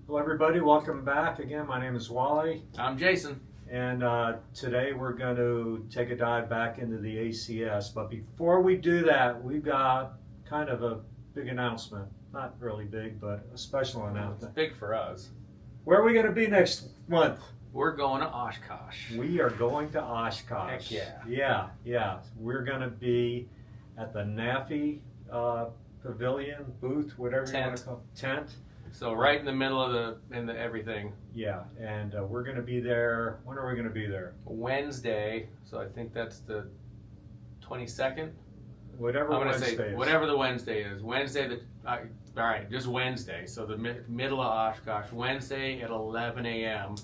Hello, everybody. Welcome back. Again, my name is Wally, I'm Jason. and today we're going to take a dive back into the ACS. But before we do that, we've got kind of a big announcement. Not really big, but a special It's announcement. big for us. Where are we going to be next month? We're going to Oshkosh. We are going to Oshkosh. Heck yeah. Yeah. We're going to be at the NAFI Pavilion booth, whatever you want to call it. Tent. So right in the middle of the everything. Yeah, and we're going to be there. When are we going to be there? Wednesday. So I think that's the 22nd. Whatever I'm gonna Wednesday say is. whatever the Wednesday is. Wednesday. All right, just Wednesday. So the middle of Oshkosh. Wednesday at 11 a.m.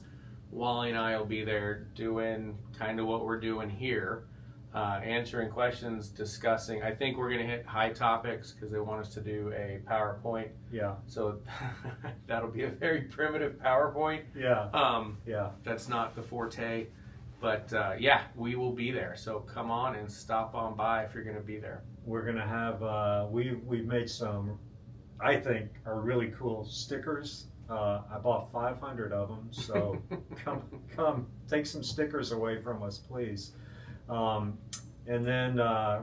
Wally and I will be there doing kind of what we're doing here. Answering questions, discussing. I think we're going to hit high topics because they want us to do a PowerPoint. Yeah. So that'll be a very primitive PowerPoint. Yeah. Yeah. That's not the forte. But yeah, we will be there. So come on and stop on by if you're going to be there. We're going to have, we've made some, I think, are really cool stickers. I bought 500 of them. So come, take some stickers away from us, please. And then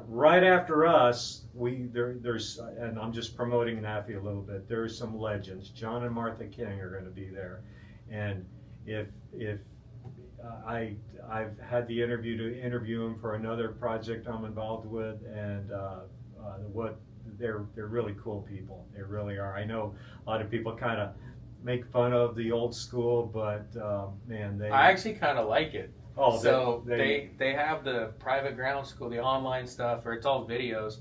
right after us, there's, and I'm just promoting NAFI a little bit. There's some legends. John and Martha King are going to be there, and if I've had the interview them for another project I'm involved with, and what they're really cool people. They really are. I know a lot of people kind of make fun of the old school, but man, I actually kind of like it. Oh, so they have the private ground school, the online stuff, or it's all videos.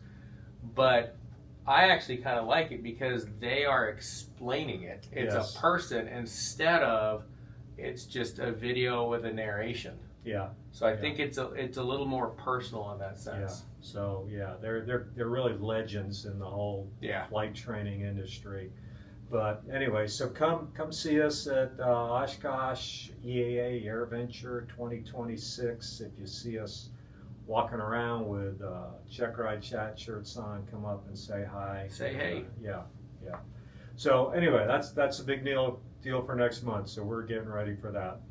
But I actually kind of like it because they are explaining it. It's Yes. a person instead of it's just a video with a narration. Yeah. So I think it's a little more personal in that sense. Yeah. So yeah, they're really legends in the whole Yeah. flight training industry. But anyway, so come see us at Oshkosh EAA AirVenture 2026. If you see us walking around with Checkride chat shirts on, come up and say hi. Say hey. Yeah. So anyway, that's a big deal for next month. So we're getting ready for that.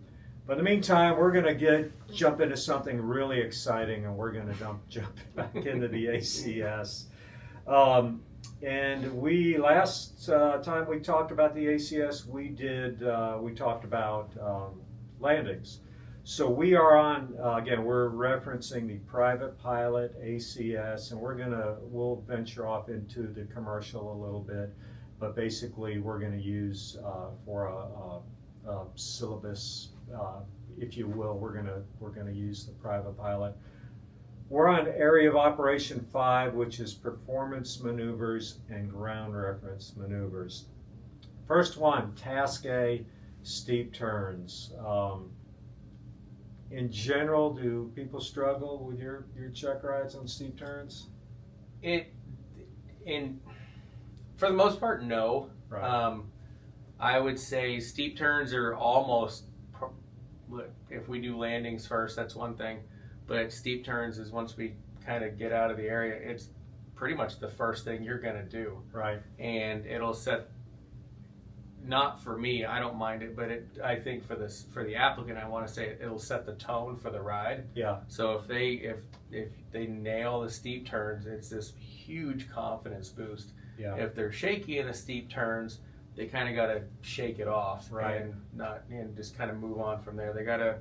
But in the meantime, we're going to jump into something really exciting, and we're going to jump back into the ACS. And we last time we talked about the ACS, we talked about landings. So we are on again. We're referencing the private pilot ACS, and we'll venture off into the commercial a little bit. But basically, we're going to use for a syllabus, if you will. We're going to use the private pilot. We're on Area of Operation 5, which is Performance Maneuvers and Ground Reference Maneuvers. First one, Task A, Steep Turns. In general, do people struggle with your check rides on steep turns? For the most part, no. Right. I would say steep turns are almost, if we do landings first, that's one thing. But steep turns is once we kind of get out of the area, it's pretty much the first thing you're going to do. Right. And it'll set, not for me, I don't mind it, but I think for the applicant, I want to say it'll set the tone for the ride. Yeah. So if they nail the steep turns, it's this huge confidence boost. Yeah. If they're shaky in the steep turns, they kind of got to shake it off, right, and just kind of move on from there. They got to.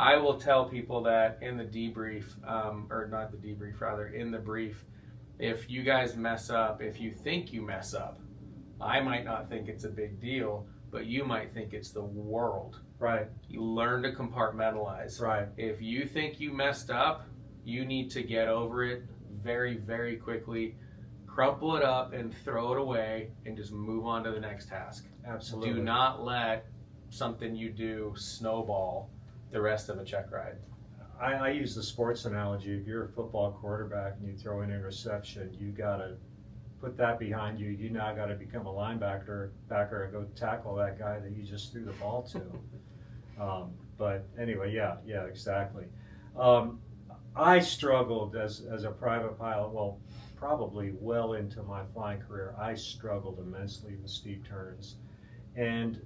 I will tell people that in the debrief, or not the debrief, rather in the brief, if you guys mess up, if you think you mess up, I might not think it's a big deal, but you might think it's the world. Right. You learn to compartmentalize. Right. If you think you messed up, you need to get over it very, very quickly. Crumple it up and throw it away and just move on to the next task. Absolutely. Do not let something you do snowball the rest of a check ride. I use the sports analogy. If you're a football quarterback and you throw an interception, you got to put that behind you. You now got to become a linebacker and go tackle that guy that you just threw the ball to. But anyway, yeah, exactly. I struggled as a private pilot. Well, probably well into my flying career, I struggled immensely with steep turns. And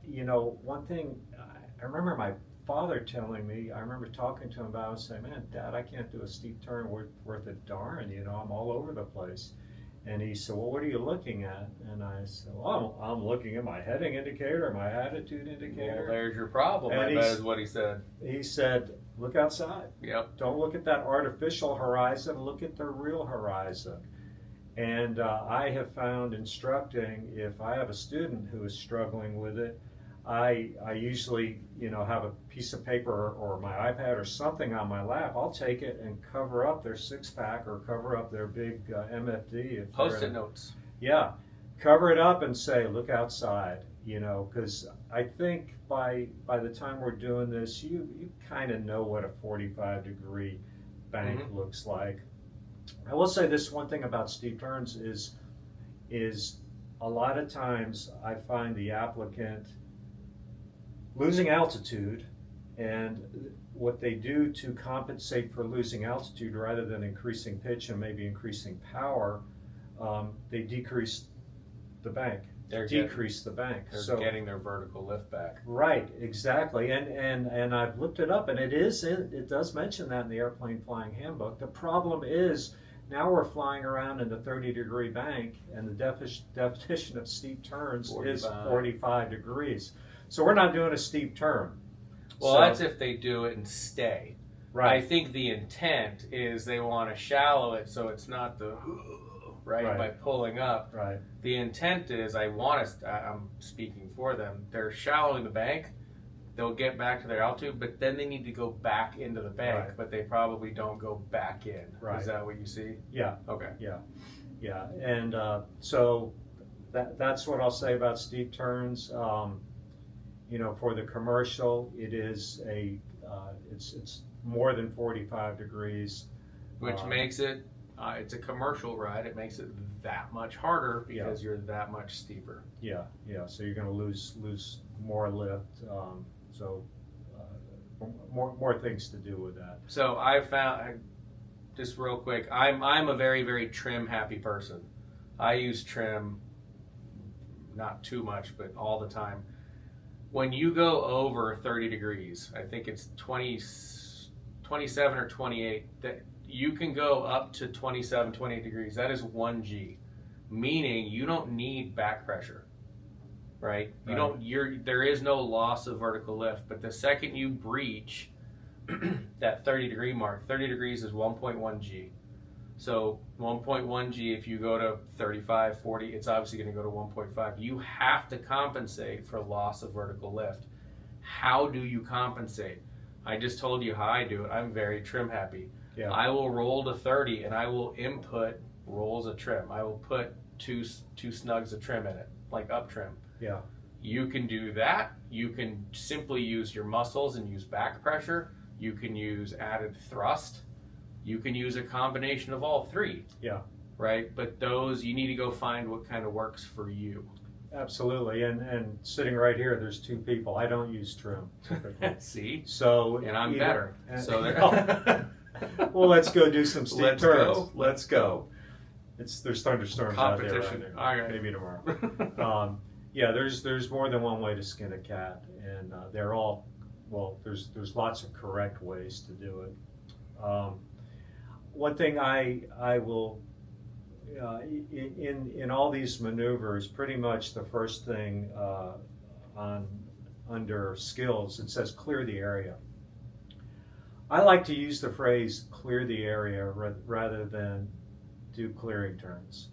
one thing I remember my father telling me, I remember talking to him about it and saying, man, Dad, I can't do a steep turn worth a darn, I'm all over the place. And he said, well, what are you looking at? And I said, well, I'm looking at my heading indicator, my attitude indicator. Well, there's your problem, And I bet is what he said. He said, look outside. Yep. Don't look at that artificial horizon, look at the real horizon. And I have found instructing, if I have a student who is struggling with it, I usually, have a piece of paper or my iPad or something on my lap. I'll take it and cover up their six-pack or cover up their big MFD. Post-it notes. Yeah, cover it up and say, look outside, because I think by the time we're doing this, you kind of know what a 45-degree bank looks like. I will say this one thing about steep turns is a lot of times I find the applicant losing altitude, and what they do to compensate for losing altitude, rather than increasing pitch and maybe increasing power, they decrease the bank. They're getting their vertical lift back. Right, exactly. And I've looked it up, and it does mention that in the airplane flying handbook. The problem is now we're flying around in the 30-degree bank, and the definition of steep turns 45. Is 45 degrees. So we're not doing a steep turn. Well, that's if they do it and stay. Right. I think the intent is they want to shallow it so it's not the right by pulling up. Right. The intent is I'm speaking for them. They're shallowing the bank. They'll get back to their altitude, but then they need to go back into the bank. Right. But they probably don't go back in. Right. Is that what you see? Yeah. Okay. Yeah. And so that's what I'll say about steep turns. For the commercial, it is it's more than 45 degrees, which makes it it's a commercial ride. It makes it that much harder because you're that much steeper. Yeah. So you're going to lose more lift. More things to do with that. So I found, just real quick, I'm a very, very trim happy person. I use trim, not too much, but all the time. When you go over 30 degrees, I think it's 27 or 28, that you can go up to 27, 28 degrees. That is 1G, meaning you don't need back pressure, right? There is no loss of vertical lift, but the second you breach that 30 degree mark, 30 degrees is 1.1 G. So 1.1 G, if you go to 35, 40, it's obviously going to go to 1.5. You have to compensate for loss of vertical lift. How do you compensate? I just told you how I do it. I'm very trim happy. Yeah. I will roll to 30 and I will input rolls of trim. I will put two snugs of trim in it, like up trim. Yeah. You can do that. You can simply use your muscles and use back pressure. You can use added thrust. You can use a combination of all three. Yeah. Right? But those, you need to go find what kind of works for you. Absolutely. And sitting right here, there's two people. I don't use trim typically. See? So, and I'm better. So there. Well, let's go do some steep turns. Go. Let's go. There's thunderstorms out there Competition. right now. All right. Maybe tomorrow. There's more than one way to skin a cat, and they're all, there's lots of correct ways to do it. One thing I will, in all these maneuvers, pretty much the first thing under skills, it says clear the area. I like to use the phrase clear the area rather than do clearing turns,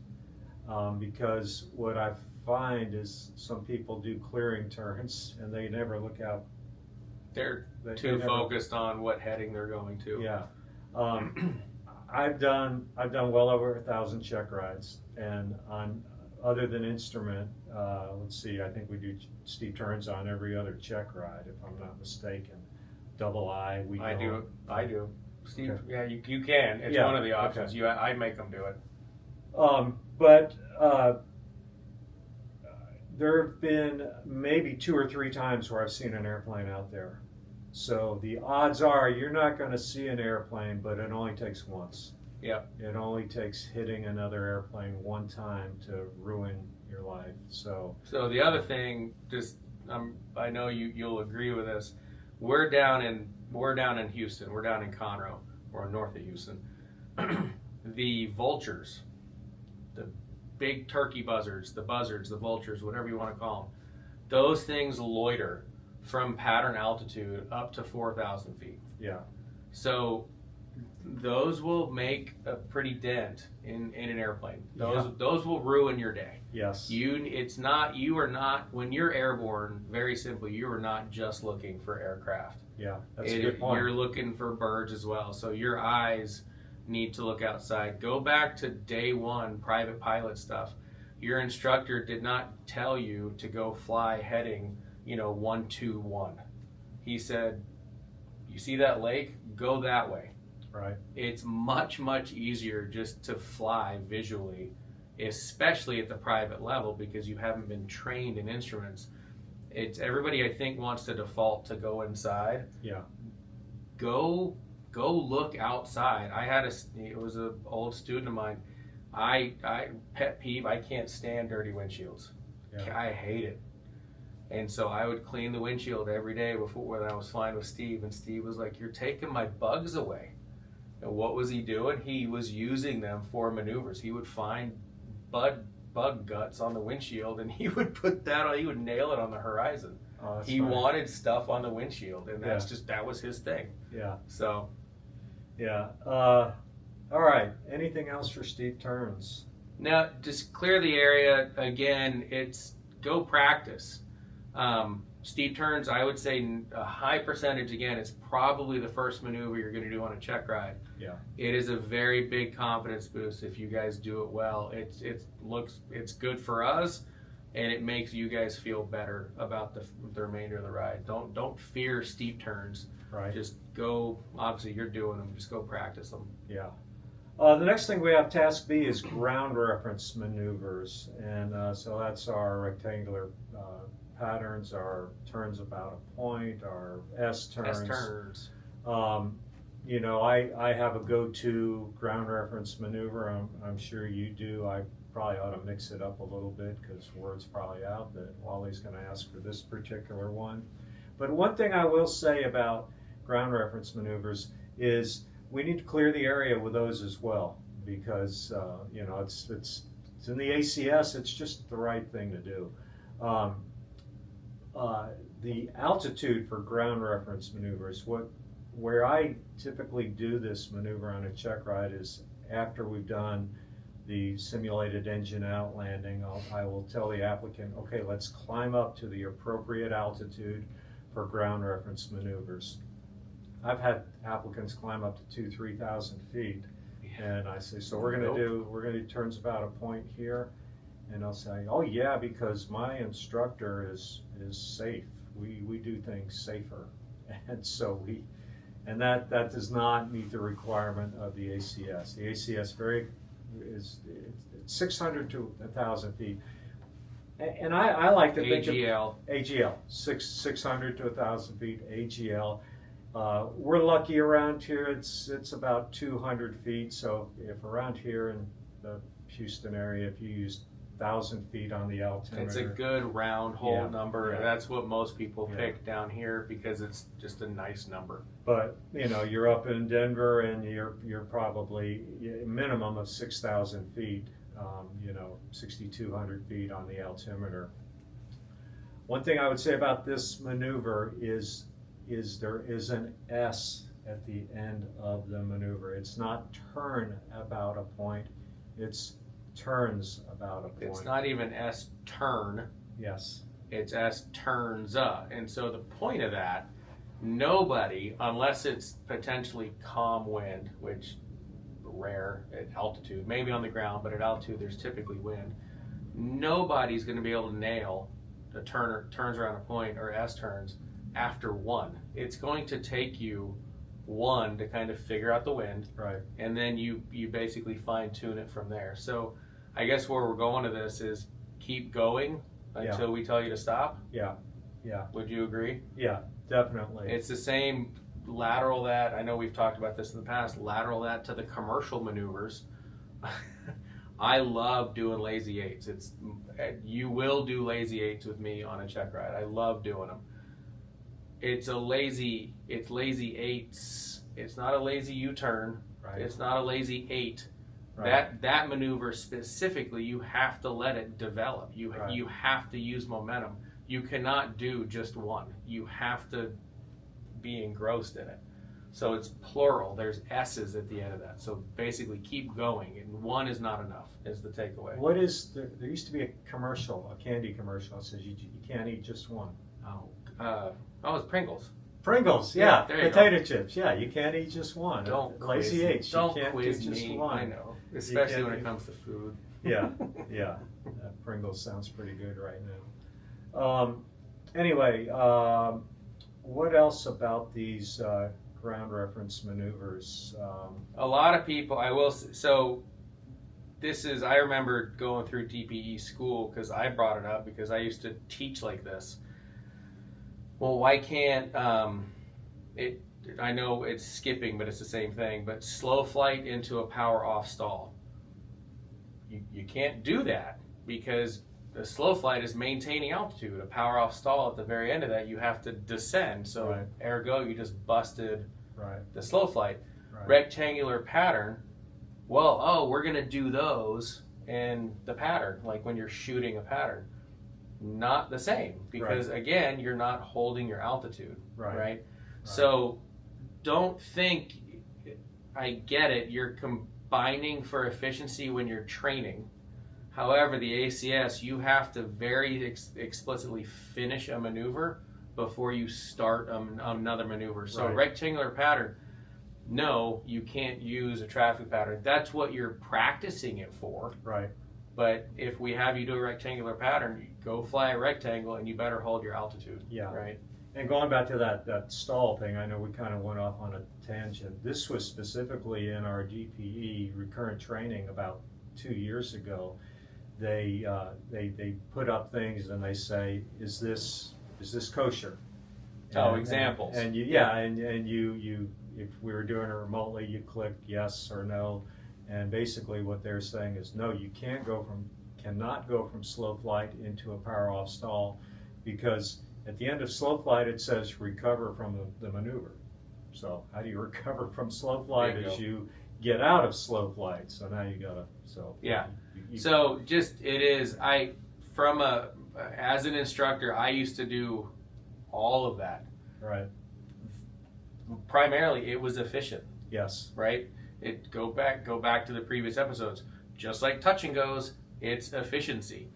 because what I find is some people do clearing turns and they never look out. They're too focused on what heading they're going to. Yeah. I've done well over 1,000 check rides, and on other than instrument, let's see, I think we do steep turns on every other check ride, if I'm not mistaken. Double I, I do. Steve, okay. Yeah, you can. It's one of the options. Okay. I make them do it. But there have been maybe 2 or 3 times where I've seen an airplane out there. So the odds are you're not going to see an airplane, but it only takes once. Yep. It only takes hitting another airplane one time to ruin your life. So the other thing, just I know you'll agree with this. We're down in Houston. We're down in Conroe, or north of Houston. The vultures, the big turkey buzzards, the vultures, whatever you want to call them, those things loiter from pattern altitude up to 4,000 feet. Yeah. So those will make a pretty dent in an airplane. Those will ruin your day. Yes. You are not, when you're airborne, very simply, you are not just looking for aircraft. Yeah, that's a good point. You're looking for birds as well. So your eyes need to look outside. Go back to day one private pilot stuff. Your instructor did not tell you to go fly heading, 121. He said, you see that lake? Go that way. Right. It's much, much easier just to fly visually, especially at the private level, because you haven't been trained in instruments. It's everybody, I think, wants to default to go inside. Yeah. Go look outside. It was an old student of mine. I pet peeve, I can't stand dirty windshields. Yeah. I hate it. And so I would clean the windshield every day before when I was flying with Steve, and Steve was like, "You're taking my bugs away." And what was he doing? He was using them for maneuvers. He would find bug guts on the windshield, and he would put that on. He would nail it on the horizon. Oh, that's he funny. wanted stuff on the windshield, and that was his thing. Yeah. So, yeah. All right. Anything else for Steve Turns? now just clear the area again. It's go practice. Steep turns, I would say a high percentage, again, it's probably the first maneuver you're going to do on a check ride. Yeah. It is a very big confidence boost if you guys do it well. It's good for us, and it makes you guys feel better about the remainder of the ride. Don't fear steep turns. Right. Just go, obviously you're doing them, just go practice them. Yeah. The next thing we have, task B, is ground reference maneuvers. And so that's our rectangular patterns, our turns about a point, our S-turns. S-turns. I have a go-to ground reference maneuver. I'm sure you do. I probably ought to mix it up a little bit because word's probably out that Wally's going to ask for this particular one. But one thing I will say about ground reference maneuvers is we need to clear the area with those as well, because it's in the ACS. It's just the right thing to do. The altitude for ground reference maneuvers, where I typically do this maneuver on a check ride, is after we've done the simulated engine out landing. I will tell the applicant, okay, let's climb up to the appropriate altitude for ground reference maneuvers. I've had applicants climb up to 2,000-3,000 feet, and I say, so we're going to do turns about a point here, and they'll say, oh yeah, because my instructor is safe. We do things safer, and so that does not meet the requirement of the ACS. The ACS it's 600 to 1,000 feet. And I like to think of AGL, 600 to 1,000 feet, AGL. We're lucky around here, it's about 200 feet, so if around here in the Houston area, if you use 1,000 feet on the altimeter. It's a good round hole number. Yeah. That's what most people pick down here because it's just a nice number. But you're up in Denver and you're probably a minimum of 6,000 feet, 6,200 feet on the altimeter. One thing I would say about this maneuver is there is an S at the end of the maneuver. It's not turn about a point, it's turns about a point. It's not even S turn. Yes. It's S turns up. And so the point of that, nobody, unless it's potentially calm wind, which rare at altitude, maybe on the ground, but at altitude there's typically wind, nobody's going to be able to nail the turns around a point or S turns after one. It's going to take you one to kind of figure out the wind, right? And then you basically fine tune it from there. So I guess where we're going to this is keep going until we tell you to stop. Yeah. Would you agree? Yeah, definitely. It's the same lateral that, I know we've talked about this in the past, lateral that to the commercial maneuvers. I love doing lazy eights. You will do lazy eights with me on a check ride. I love doing them. It's lazy eights. It's not a lazy U-turn. Right. It's not a lazy eight. Right. That maneuver specifically, you have to let it develop. You have to use momentum. You cannot do just one. You have to be engrossed in it. So it's plural. There's S's at the end of that. So basically, keep going. And one is not enough. Is the takeaway. What is there used to be a commercial, a candy commercial that says you can't eat just one. It's Pringles. Pringles, yeah, there you potato chips, yeah. You can't eat just one. Don't lazy quiz, eights. Don't you can't quiz do just me. one. I know, especially when it comes to food. Yeah. Pringles sounds pretty good right now. Anyway, what else about these ground reference maneuvers? A lot of people, so this is, I remember going through DPE school because I brought it up because I used to teach like this. Well, why can't, I know it's skipping, but it's the same thing, but slow flight into a power off stall. You can't do that because the slow flight is maintaining altitude. A power off stall at the very end of that, you have to descend. So Right. ergo, you just busted Right. the slow flight. Right. Rectangular pattern, we're going to do those in the pattern, like when you're shooting a pattern. Not the same because, again, you're not holding your altitude, right? So don't think, I get it, you're combining for efficiency when you're training. However, the ACS, you have to very explicitly finish a maneuver before you start another maneuver. So rectangular pattern, no, you can't use a traffic pattern. That's what you're practicing it for. Right. But if we have you do a rectangular pattern, you go fly a rectangle and you better hold your altitude. Yeah. Right. And going back to that stall thing, I know we kind of went off on a tangent. This was specifically in our DPE recurrent training about 2 years ago. They put up things and they say, is this kosher? Examples. And you if we were doing it remotely, you click yes or no. And basically what they're saying is, no, you cannot go from slow flight into a power off stall, because at the end of slow flight it says recover from the maneuver. So how do you recover from slow flight as you get out of slow flight? So now you gotta, So just, it is, as an instructor, I used to do all of that. Right. Primarily it was efficient. Yes. Right? Go back to the previous episodes. Just like touch and goes, it's efficiency.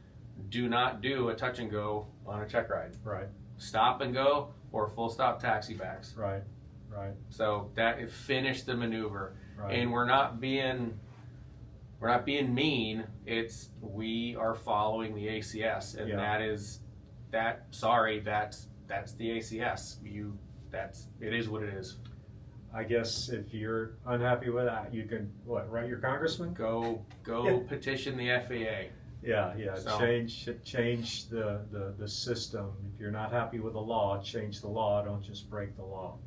Do not do a touch and go on a check ride. Right. Stop and go or full stop taxi backs. Right. So finish the maneuver. Right. And we're not being mean. We are following the ACS, and that's the ACS. It is what it is. I guess if you're unhappy with that, you can write your congressman? Go petition the FAA. Yeah. So, change the system. If you're not happy with the law, change the law. Don't just break the law.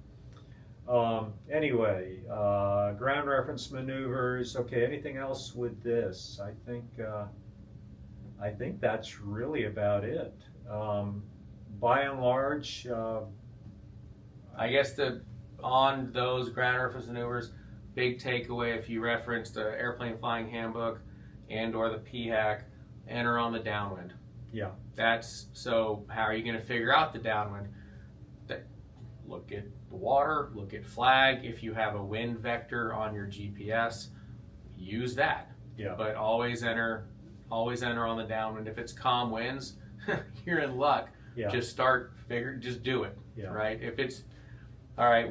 Anyway, ground reference maneuvers. Okay, anything else with this? I think that's really about it. By and large, I guess on those ground reference maneuvers, big takeaway, if you reference the Airplane Flying Handbook and or the PHAC, enter on the downwind. Yeah. So how are you going to figure out the downwind? Look at the water, look at flag. If you have a wind vector on your GPS, use that. Yeah. But always enter on the downwind. If it's calm winds, you're in luck. Yeah. Just do it. Yeah. Right? If it's all right,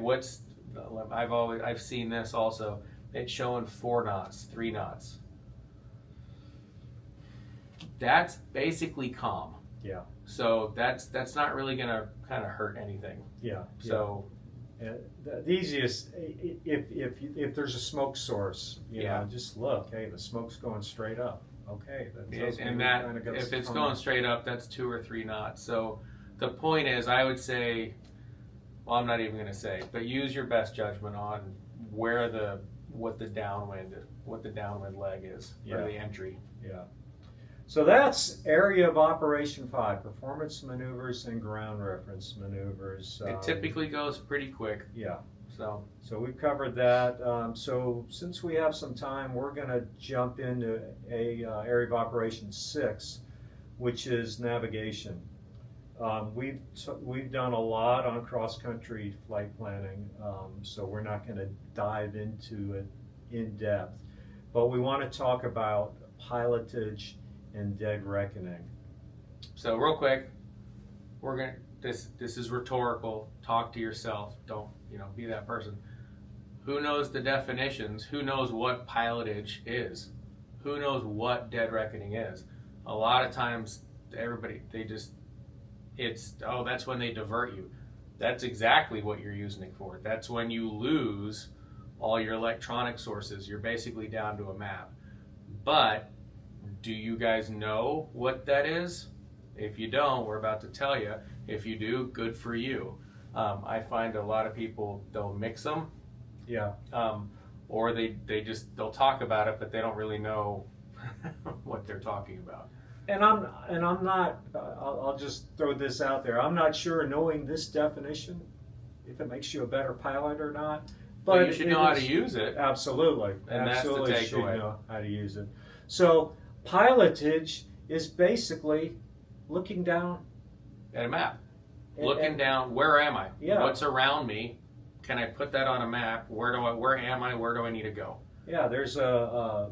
I've seen this also. It's showing 4 knots, 3 knots. That's basically calm. Yeah. So that's not really gonna kind of hurt anything. Yeah. So the easiest, if there's a smoke source, just look. Hey, the smoke's going straight up. Okay, if it's going straight up, that's 2 or 3 knots. So the point is, I would say, well, I'm not even going to say, but use your best judgment on where the what the downwind leg is, or Yeah. the entry. Yeah. So that's area of operation 5, performance maneuvers and ground reference maneuvers. It typically goes pretty quick. Yeah. So So we've covered that. So since we have some time, we're going to jump into a area of operation 6, which is navigation. We've done a lot on cross-country flight planning, so we're not going to dive into it in depth. But we want to talk about pilotage and dead reckoning. So real quick, this is rhetorical. Talk to yourself. Don't be that person. Who knows the definitions? Who knows what pilotage is? Who knows what dead reckoning is? A lot of times, everybody that's when they divert you. That's exactly what you're using it for. That's when you lose all your electronic sources. You're basically down to a map. But do you guys know what that is? If you don't, we're about to tell you. If you do, good for you. I find a lot of people, they'll mix them. Yeah. Or they'll talk about it, but they don't really know what they're talking about. And I'm not. I'll just throw this out there. I'm not sure, knowing this definition, if it makes you a better pilot or not. But you should know how to use it. Absolutely. And absolutely that's the should takeaway. know how to use it. So pilotage is basically looking down At a map. and- Looking and- down, where am I? Yeah. What's around me? Can I put that on a map? Where am I? Where do I need to go? Yeah, there's a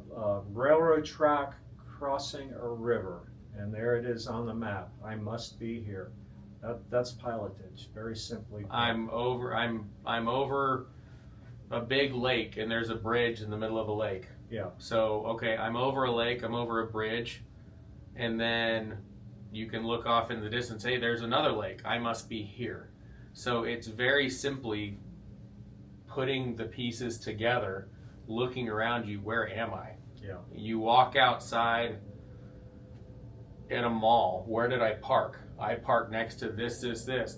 railroad track crossing a river, and there it is on the map. I must be here. That's pilotage, very simply put. I'm over a big lake, and there's a bridge in the middle of a lake. Yeah. So, okay, I'm over a lake, I'm over a bridge, and then you can look off in the distance, hey, there's another lake, I must be here. So it's very simply putting the pieces together, looking around you, where am I? Yeah. You walk outside in a mall, where did I park? I park next to this.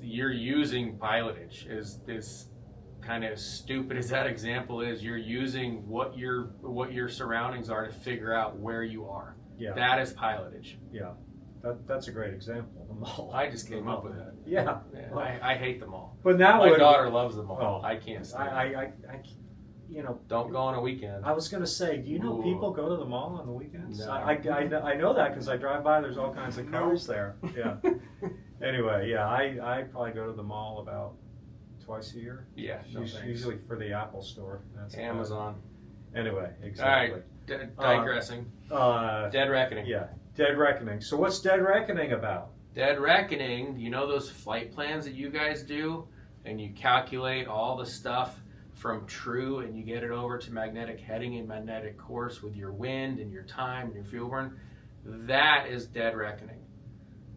You're using pilotage. Is kind of stupid as that example is, you're using what your surroundings are to figure out where you are. Yeah. That is pilotage. Yeah. That's a great example. The mall. I just came up with that. Yeah. Yeah, I hate them all. But now My daughter loves them all. Oh, I can't stand it. I Don't go on a weekend. I was going to say, do you know Ooh. people go to the mall on the weekends? No. I know that because I drive by. There's all kinds of cars there. Yeah. Anyway, yeah, I probably go to the mall about twice a year. Yeah, no thanks. Usually for the Apple store. That's about it. Amazon. Anyway, exactly. Digressing. Dead Reckoning. Yeah, Dead Reckoning. So what's Dead Reckoning about? Dead Reckoning, you know those flight plans that you guys do? And you calculate all the stuff from true and you get it over to magnetic heading and magnetic course with your wind and your time and your fuel burn? That is Dead Reckoning.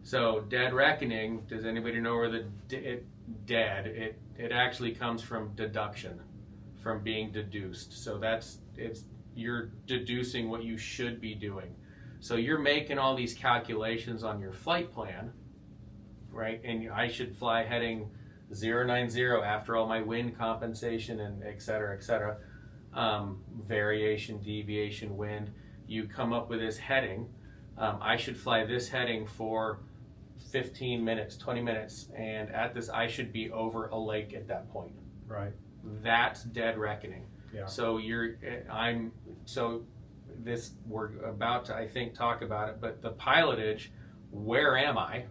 So Dead Reckoning, does anybody know where the dead, it actually comes from deduction, from being deduced. So you're deducing what you should be doing. So you're making all these calculations on your flight plan, right? And I should fly heading 090 after all my wind compensation and et cetera, variation, deviation, wind. You come up with this heading. I should fly this heading for 15 minutes, 20 minutes, and at this I should be over a lake at that point. Right. That's Dead Reckoning. Yeah. So we're about to, I think, talk about it, but the pilotage, where am I?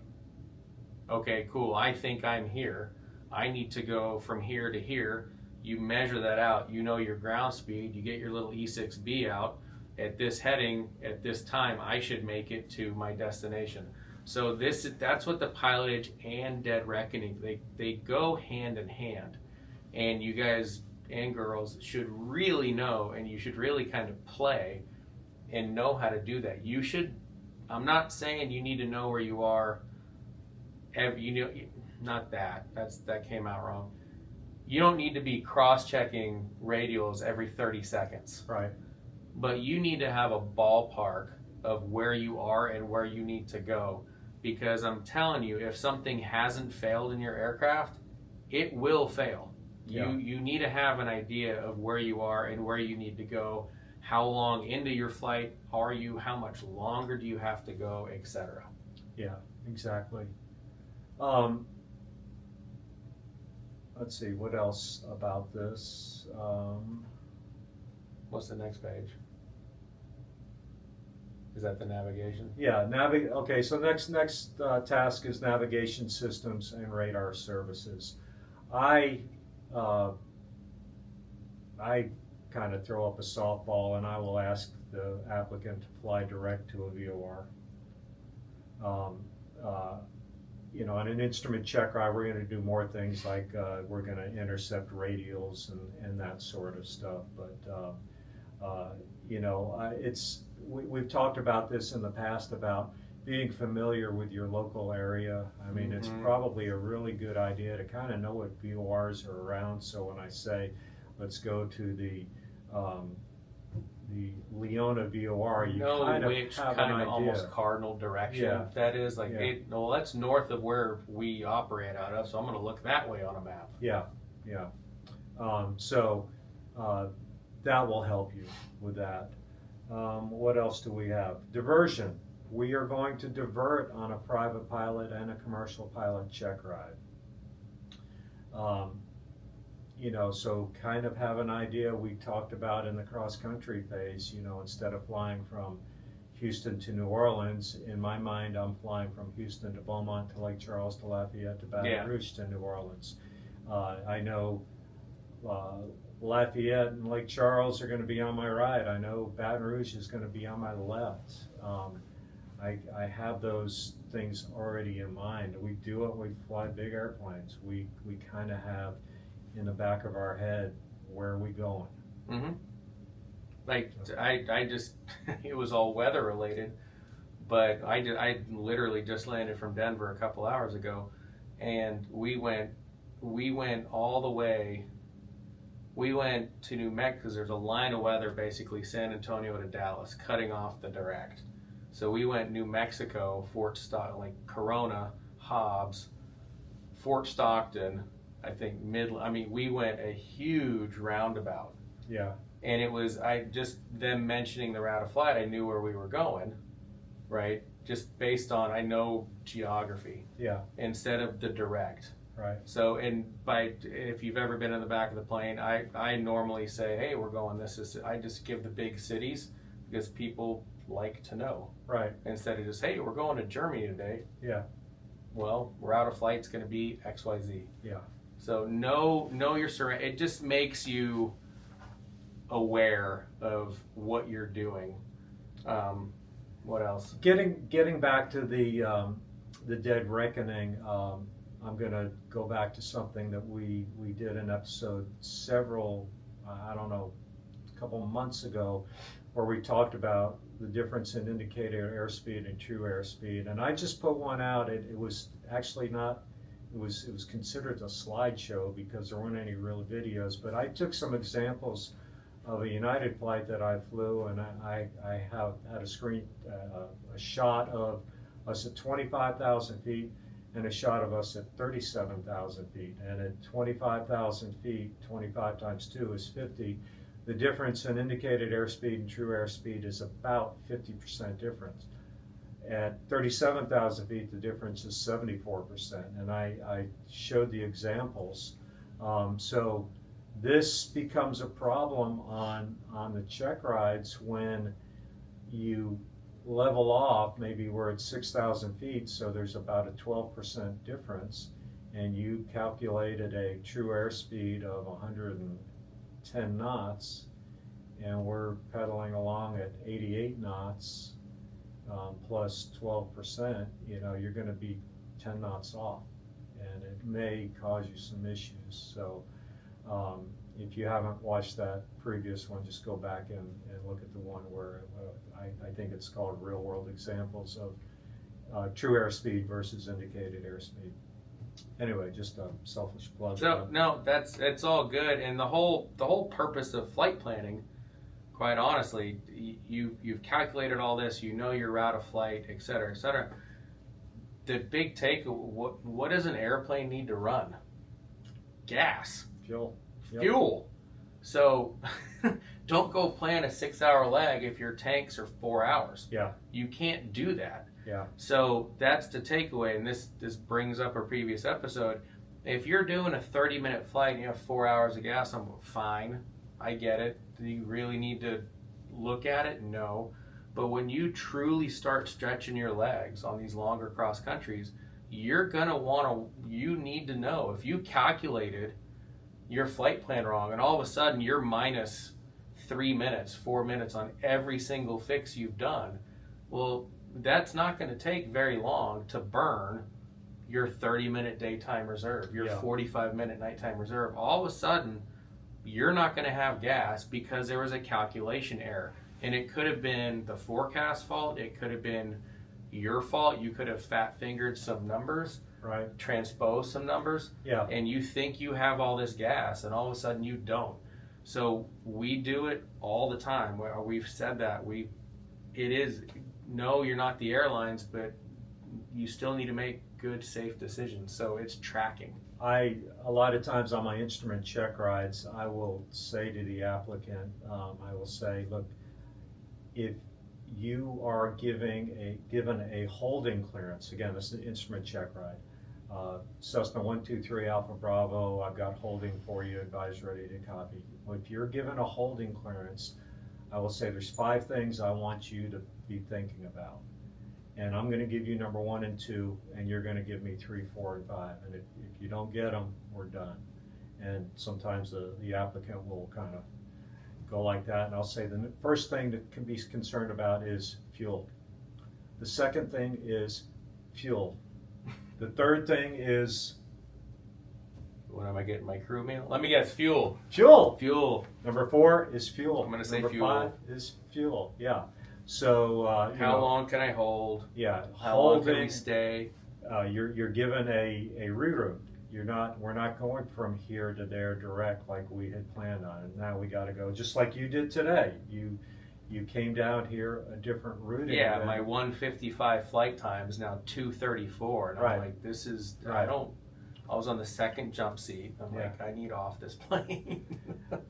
Okay, cool, I think I'm here. I need to go from here to here. You measure that out. You know your ground speed. You get your little E6B out. At this heading, at this time, I should make it to my destination. So that's what the pilotage and Dead Reckoning, they go hand in hand. And you guys and girls should really know, and you should really kind of play and know how to do that. I'm not saying you need to know where you are not that. That came out wrong. You don't need to be cross-checking radials every 30 seconds. Right. But you need to have a ballpark of where you are and where you need to go. Because I'm telling you, if something hasn't failed in your aircraft, it will fail. You need to have an idea of where you are and where you need to go. How long into your flight are you? How much longer do you have to go, etc. Yeah, exactly. Let's see, what else about this? What's the next page? Is that the navigation? Yeah, okay, so next task is navigation systems and radar services. I kind of throw up a softball and I will ask the applicant to fly direct to a VOR. On an instrument check ride, we're going to do more things like we're going to intercept radials and that sort of stuff. But we've talked about this in the past about being familiar with your local area. I mean, it's probably a really good idea to kind of know what VORs are around. So when I say, let's go to the Leona VOR, you kind of which have kind an of idea. almost cardinal direction that is. Like, that's north of where we operate out of, so I'm going to look that way on a map. Yeah. So that will help you with that. What else do we have? Diversion. We are going to divert on a private pilot and a commercial pilot check ride. So kind of have an idea. We talked about in the cross-country phase, instead of flying from Houston to New Orleans, in my mind, I'm flying from Houston to Beaumont to Lake Charles to Lafayette to Baton Rouge to New Orleans. I know Lafayette and Lake Charles are going to be on my right. I know Baton Rouge is going to be on my left. I have those things already in mind. We do it. We fly big airplanes. We kind of have in the back of our head where are we going. Like I just it was all weather related, but I literally just landed from Denver a couple hours ago, and we went all the way. We went to New Mexico because there's a line of weather, basically San Antonio to Dallas, cutting off the direct. So we went New Mexico, Fort Stockton, like Corona, Hobbs, Fort Stockton, I think we went a huge roundabout. Yeah. And it was, them mentioning the route of flight, I knew where we were going, right? Just based on, I know geography. Yeah. Instead of the direct. Right. So, if you've ever been in the back of the plane, I normally say, hey, we're going I just give the big cities because people like to know. Right. Instead of just, hey, we're going to Germany today. Yeah. Well, route of flight's going to be XYZ. Yeah. So know your surroundings. It just makes you aware of what you're doing. What else? Getting back to the dead reckoning. I'm going to go back to something that we did an episode a couple months ago, where we talked about the difference in indicated airspeed and true airspeed. And I just put one out. It was actually not, it was considered a slideshow because there weren't any real videos, but I took some examples of a United flight that I flew, and I had a shot of us at 25,000 feet and a shot of us at 37,000 feet. And at 25,000 feet, 25 times 2 is 50. The difference in indicated airspeed and true airspeed is about 50% difference. At 37,000 feet, the difference is 74%. And I showed the examples. So this becomes a problem on the check rides when you level off. Maybe we're at 6,000 feet, so there's about a 12% difference, and you calculated a true airspeed of 110 knots, and we're pedaling along at 88 knots plus 12%, you're going to be 10 knots off, and it may cause you some issues. So if you haven't watched that previous one, just go back and look at the one where I think it's called Real World Examples of True Airspeed versus Indicated Airspeed. Anyway, just a selfish plug. So no, it's all good, and the whole purpose of flight planning, quite honestly, you've calculated all this, your route of flight, et cetera, et cetera. The big take, what does an airplane need to run? Gas. Fuel. Yep. Fuel. So don't go plan a 6-hour leg if your tanks are 4 hours. Yeah. You can't do that. Yeah. So that's the takeaway, and this brings up a previous episode. If you're doing a 30-minute flight and you have 4 hours of gas, I'm fine. I get it. Do you really need to look at it? No. But when you truly start stretching your legs on these longer cross countries, you need to know if you calculated your flight plan wrong and all of a sudden you're minus 3 minutes, 4 minutes on every single fix you've done. Well, that's not going to take very long to burn your 30-minute daytime reserve, your 45-minute nighttime reserve. All of a sudden, you're not going to have gas because there was a calculation error. And it could have been the forecast fault. It could have been your fault. You could have fat-fingered some numbers, Right. transposed some numbers, Yeah. and you think you have all this gas, and all of a sudden you don't. So we do it all the time. We've said that. No, you're not the airlines, but you still need to make good, safe decisions. So it's tracking. A lot of times on my instrument check rides, I will say to the applicant, I will say, look, if you are given a holding clearance, again, this is an instrument check ride, Cessna 123 Alpha Bravo, I've got holding for you, advise ready to copy. If you're given a holding clearance, I will say there's 5 things I want you to be thinking about. And I'm going to give you number 1 and 2, and you're going to give me 3, 4, and 5. And if you don't get them, we're done. And sometimes the applicant will kind of go like that. And I'll say the first thing that can be concerned about is fuel. The second thing is fuel. The third thing is When am I getting my crew meal? Let me guess. Fuel. fuel. Number 4 is fuel. I'm gonna say Number fuel. 5 is fuel. Yeah. So How long can I hold? Yeah. How long can we stay? You're given a reroute. We're not going from here to there direct like we had planned on. And now we got to go just like you did today. You came down here a different route. Yeah, my 1:55 flight time is now 2:34, and Right. I'm like, this is Right. I was on the second jump seat. I'm like, I need off this plane.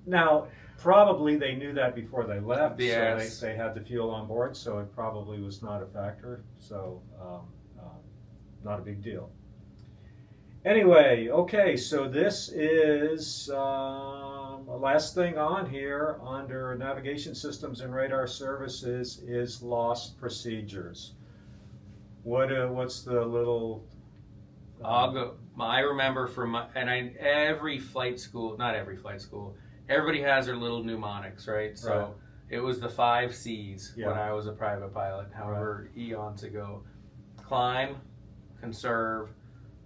Now, probably they knew that before they left, Yes. so they had the fuel on board, so it probably was not a factor. So, not a big deal. Anyway, okay, so this is last thing on here under navigation systems and radar services is lost procedures. What's the little? I'll go. I remember every flight school, not every flight school, everybody has their little mnemonics, right? So Right. it was the 5 C's Yeah. when I was a private pilot, however eons ago. Climb, conserve,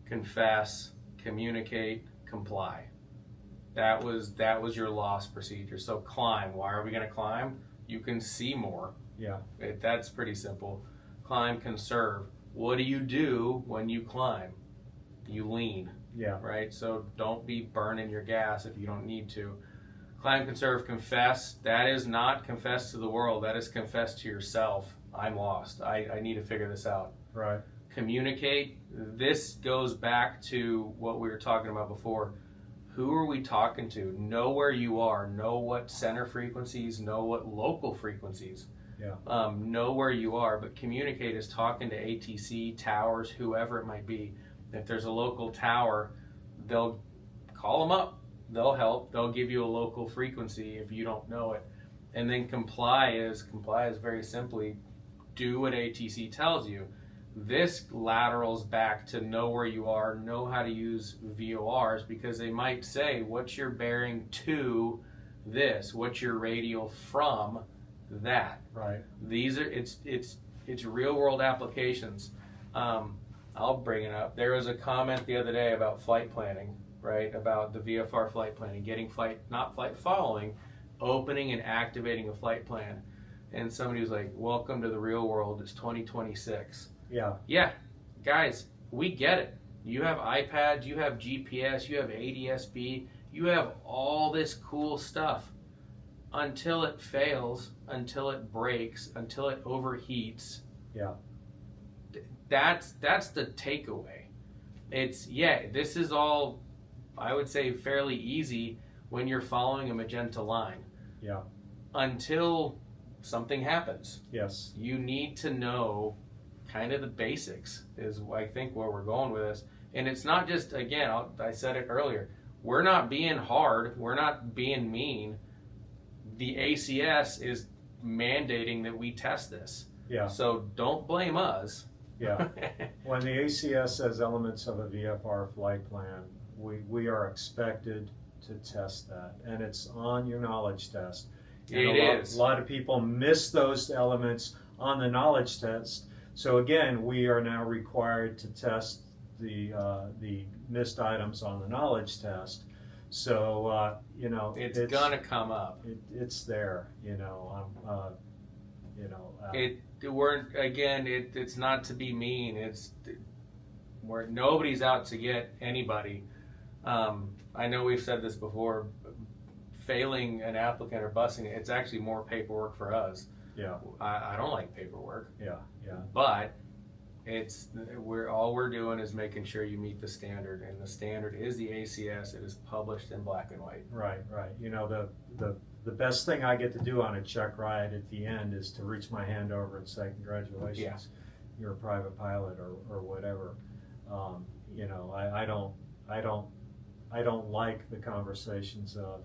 confess, communicate, comply. That was your loss procedure. So climb. Why are we going to climb? You can see more. Yeah. That's pretty simple. Climb, conserve. What do you do when you climb? You lean, Yeah. right? So don't be burning your gas if you don't need to. Climb, conserve, confess. That is not confess to the world. That is confess to yourself. I'm lost. I need to figure this out. Right. Communicate. This goes back to what we were talking about before. Who are we talking to? Know where you are. Know what center frequencies. Know what local frequencies. Yeah. Know where you are. But communicate is talking to ATC, towers, whoever it might be. If there's a local tower, they'll call them up. They'll help. They'll give you a local frequency if you don't know it. And then comply is very simply do what ATC tells you. This laterals back to know where you are, know how to use VORs, because they might say, what's your bearing to this? What's your radial from that? Right. These are it's real world applications. I'll bring it up. There was a comment the other day about flight planning, right? About the VFR flight planning, not flight following, opening and activating a flight plan. And somebody was like, welcome to the real world. It's 2026. Yeah. Yeah, guys, we get it. You have iPads, you have GPS, you have ADS-B, you have all this cool stuff until it fails, until it breaks, until it overheats. Yeah. That's the takeaway. This is all I would say, fairly easy when you're following a magenta line. Yeah. Until something happens. Yes. You need to know kind of the basics is I think where we're going with this. And it's not just, again, I said it earlier, we're not being hard, we're not being mean. The ACS is mandating that we test this. Yeah. So don't blame us. Yeah. When the ACS says elements of a VFR flight plan, we are expected to test that. And it's on your knowledge test. And It a lot of people miss those elements on the knowledge test. So again, we are now required to test the missed items on the knowledge test. So it's gonna come up. It's there. It's not to be mean. It's where nobody's out to get anybody. I know we've said this before. Failing an applicant or busing it, it's actually more paperwork for us. Yeah. I don't like paperwork. Yeah. Yeah. But all we're doing is making sure you meet the standard, and the standard is the ACS. It is published in black and white. Right. The best thing I get to do on a check ride at the end is to reach my hand over and say, congratulations, Yeah. you're a private pilot or whatever. I don't like the conversations of,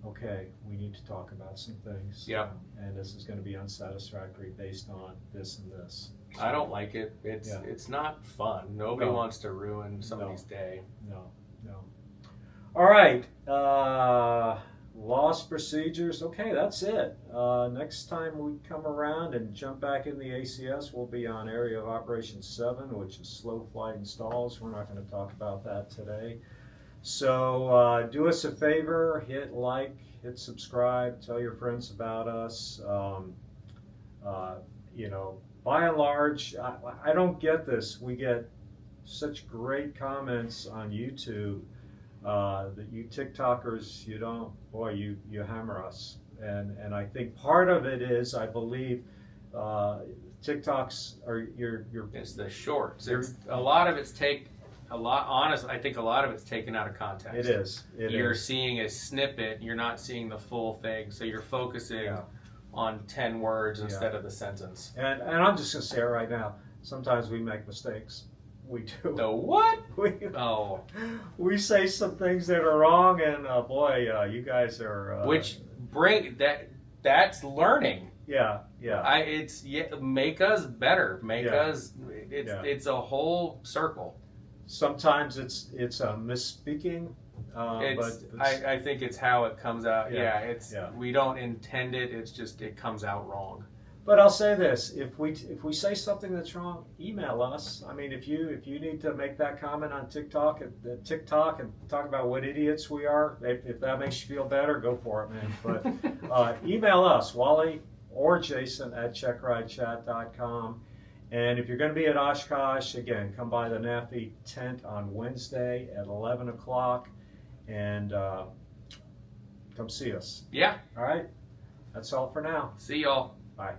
okay, we need to talk about some things. Yeah. And this is going to be unsatisfactory based on this and this. So, I don't like it. It's not fun. Nobody wants to ruin somebody's day. No. All right. Loss procedures. Okay, that's it. Next time we come around and jump back in the ACS, we'll be on Area of Operation 7, which is slow flight installs. We're not going to talk about that today. So do us a favor, hit like, hit subscribe, tell your friends about us. By and large, I don't get this. We get such great comments on YouTube that you TikTokers, you hammer us. And I think part of it is, I believe, TikToks are It's the shorts. A lot of it's I think a lot of it's taken out of context. It is. You're seeing a snippet, you're not seeing the full thing, so you're focusing on 10 words instead of the sentence. And I'm just going to say it right now, sometimes we make mistakes. We do. The what? We say some things that are wrong, and you guys are... that's learning. Yeah. Make us better. It's a whole circle. Sometimes it's a misspeaking. I think it's how it comes out. We don't intend it. It's just it comes out wrong. But I'll say this: if we say something that's wrong, email us. I mean, if you need to make that comment on TikTok and talk about what idiots we are, if that makes you feel better, go for it, man. But email us, Wally or Jason at checkridechat.com. And if you're going to be at Oshkosh, again, come by the NAFI tent on Wednesday at 11 o'clock and come see us. Yeah. All right. That's all for now. See y'all. Bye.